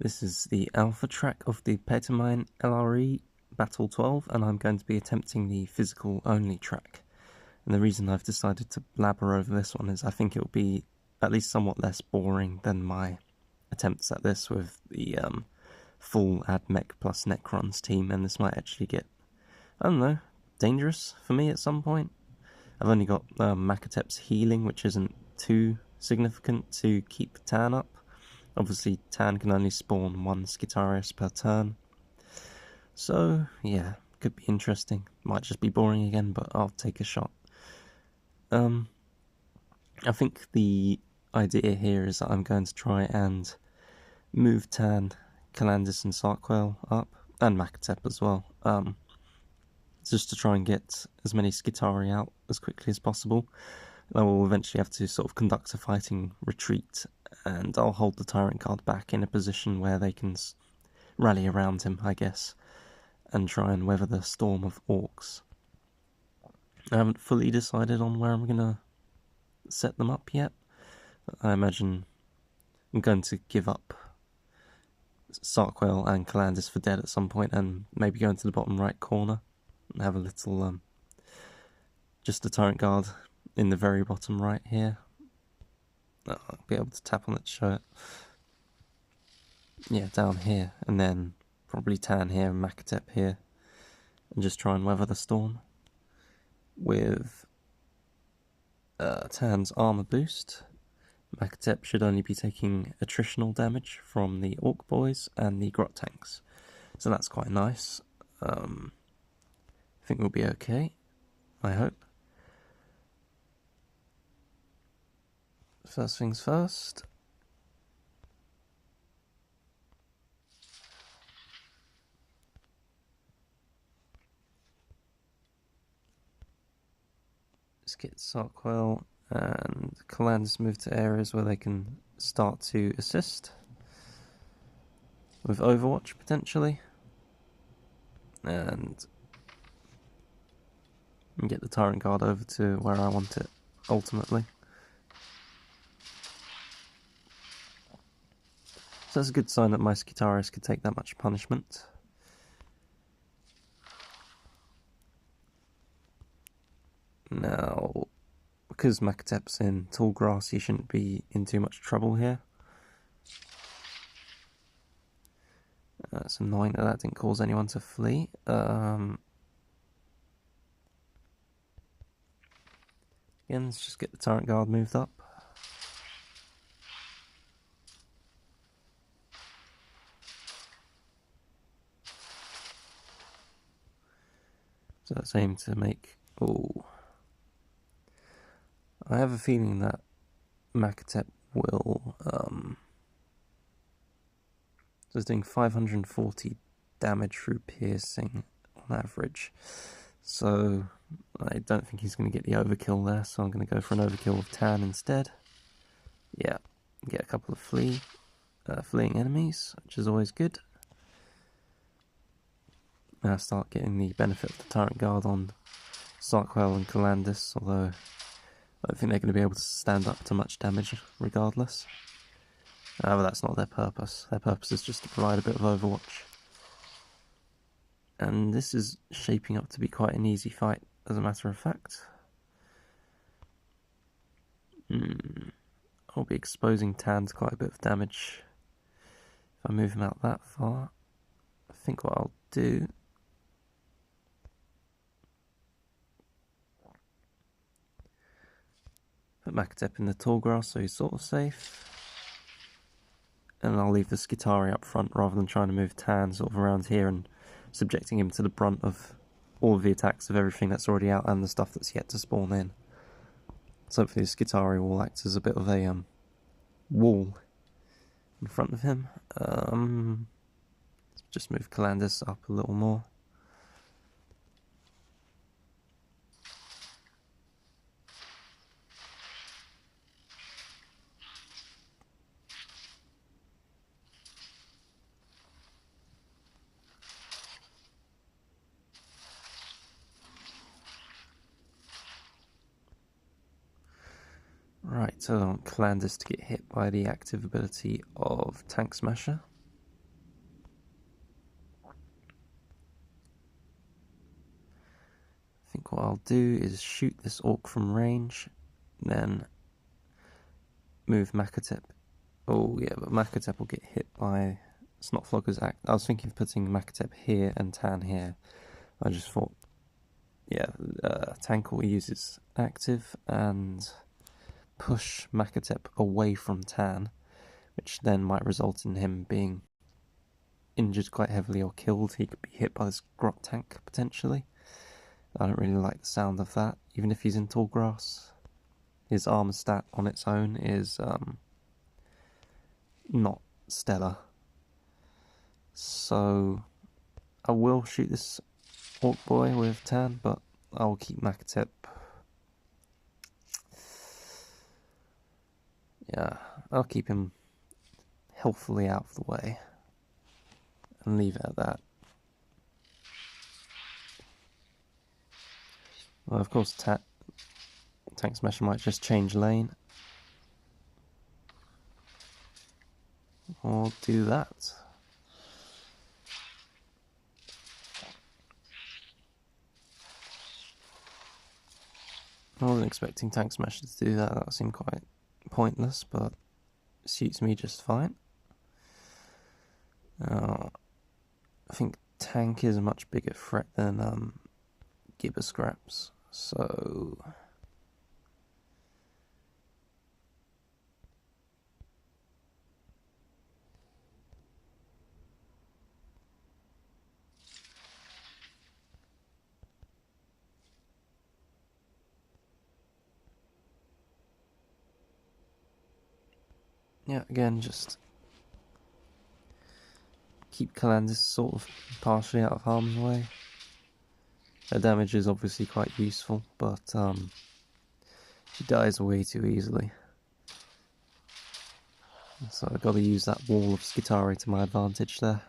This is the alpha track of the Patermine LRE Battle 12, and I'm going to be attempting the physical only track. And the reason I've decided to blabber over this one is I think it'll be at least somewhat less boring than my attempts at this with the full AdMech plus Necrons team, and this might actually get, I don't know, dangerous for me at some point. I've only got Makatep's healing, which isn't too significant to keep Tan up. Obviously, Tan can only spawn one Skitarii per turn. So, yeah, could be interesting. Might just be boring again, but I'll take a shot. I think the idea here is that I'm going to try and move Tan, Calandis and Sarkwell up, and Makatep as well. Just to try and get as many Skitarii out as quickly as possible. I will eventually have to sort of conduct a fighting retreat, and I'll hold the Tyrant Guard back in a position where they can rally around him, I guess, and try and weather the storm of orcs. I haven't fully decided on where I'm going to set them up yet. I imagine I'm going to give up Sarkwell and Calandis for dead at some point, and maybe go into the bottom right corner and have a little, just a Tyrant Guard in the very bottom right here. I'll be able to tap on it to show it. Yeah, down here, and then probably Tan here and Makatep here, and just try and weather the storm with Tan's armor boost. Makatep should only be taking attritional damage from the Orc Boys and the Grot Tanks, so that's quite nice. I think we'll be okay, I hope. First things first. Let's get Sarkwell and Calandis moved to areas where they can start to assist with Overwatch potentially, and get the Tyrant Guard over to where I want it ultimately. So that's a good sign that my Skitarii could take that much punishment. Now, because Makatep's in tall grass, he shouldn't be in too much trouble here. It's annoying that didn't cause anyone to flee. Again, let's just get the Tyrant Guard moved up. So let's aim to make... Oh. I have a feeling that Makatep will... So it's doing 540 damage through piercing on average. So I don't think he's going to get the overkill there, so I'm going to go for an overkill of Tan instead. Yeah, get a couple of fleeing enemies, which is always good. And I start getting the benefit of the Tyrant Guard on Sarkwell and Calandis, although I don't think they're going to be able to stand up to much damage regardless. However, that's not their purpose. Their purpose is just to provide a bit of Overwatch. And this is shaping up to be quite an easy fight, as a matter of fact. I'll be exposing Tan to quite a bit of damage if I move him out that far. I think what I'll do... Put Makatep in the tall grass so he's sort of safe. And I'll leave the Skitarii up front rather than trying to move Tan sort of around here and subjecting him to the brunt of all of the attacks of everything that's already out and the stuff that's yet to spawn in. So hopefully the Skitarii will act as a bit of a wall in front of him. Let's just move Calandis up a little more. Right, so I want Calandis to get hit by the active ability of Tank Smasher. think what I'll do is shoot this orc from range, then move Makatep. Oh yeah, but Makatep will get hit by Snotflogger's act. I was thinking of putting Makatep here and Tan here. I just thought, yeah, Tank will use his active and push Makatep away from Tan, which then might result in him being injured quite heavily or killed. He could be hit by this Grot Tank potentially. I don't really like the sound of that, even if he's in tall grass. His armor stat on its own is not stellar. So I will shoot this orc boy with Tan, but I'll keep Makatep. Yeah, I'll keep him healthily out of the way and leave it at that. Well, of course, Tank Smasher might just change lane. Or do that. I wasn't expecting Tank Smasher to do that. That seemed quite pointless, but it suits me just fine. I think Tank is a much bigger threat than Gibber Scraps, so yeah, again, just keep Calandis sort of partially out of harm's way. Her damage is obviously quite useful, but she dies way too easily. So I've got to use that wall of Skitarii to my advantage there.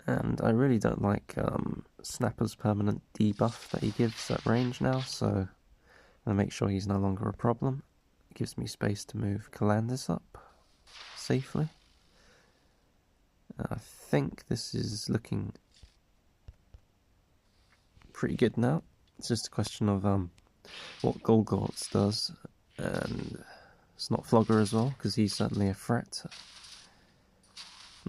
And I really don't like Snapper's permanent debuff that he gives at range now, so I'll make sure he's no longer a problem. It gives me space to move Calandis up safely. I think this is looking pretty good now. It's just a question of what Golgorts does, and Snotflogger as well, because he's certainly a threat.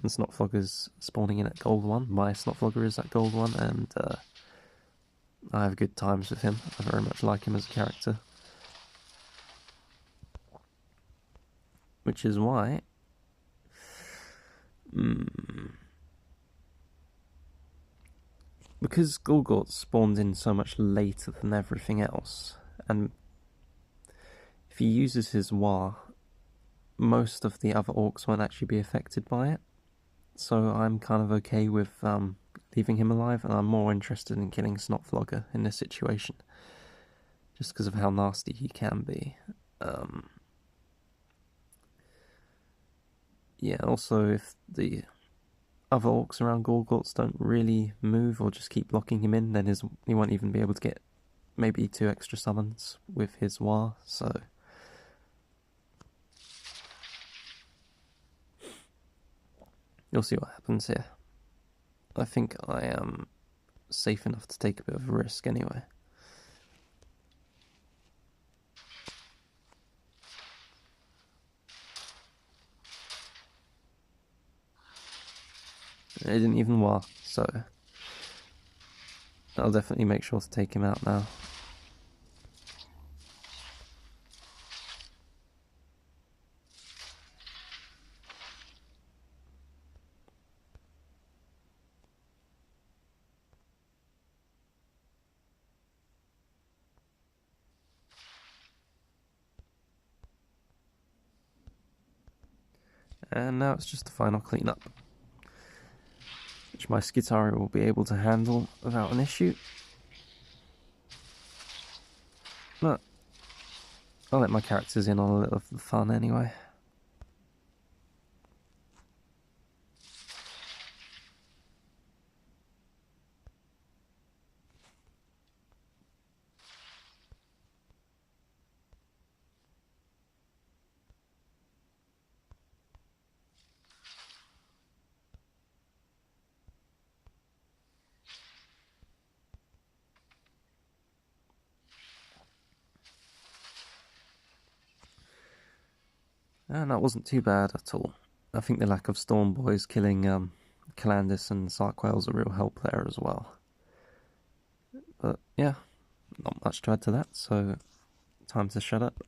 And Snotflogger's spawning in at gold 1. My Snotflogger is at gold 1, and I have good times with him. I very much like him as a character. Which is why because Golgort spawned in so much later than everything else, and if he uses his Wa, most of the other orcs won't actually be affected by it. So I'm kind of okay with leaving him alive, and I'm more interested in killing Snotflogger in this situation, just because of how nasty he can be. Yeah, also if the other orcs around Golgorts don't really move or just keep blocking him in, then he won't even be able to get maybe 2 extra summons with his Wa, so you'll see what happens here. I think I am safe enough to take a bit of a risk anyway. It didn't even Wa, so I'll definitely make sure to take him out now. And now it's just the final cleanup, which my Skitarii will be able to handle without an issue. But I'll let my characters in on a little of the fun anyway. And that wasn't too bad at all. I think the lack of Storm Boys killing Calandis and Sark Whale's a real help there as well. But yeah, not much to add to that, so time to shut up.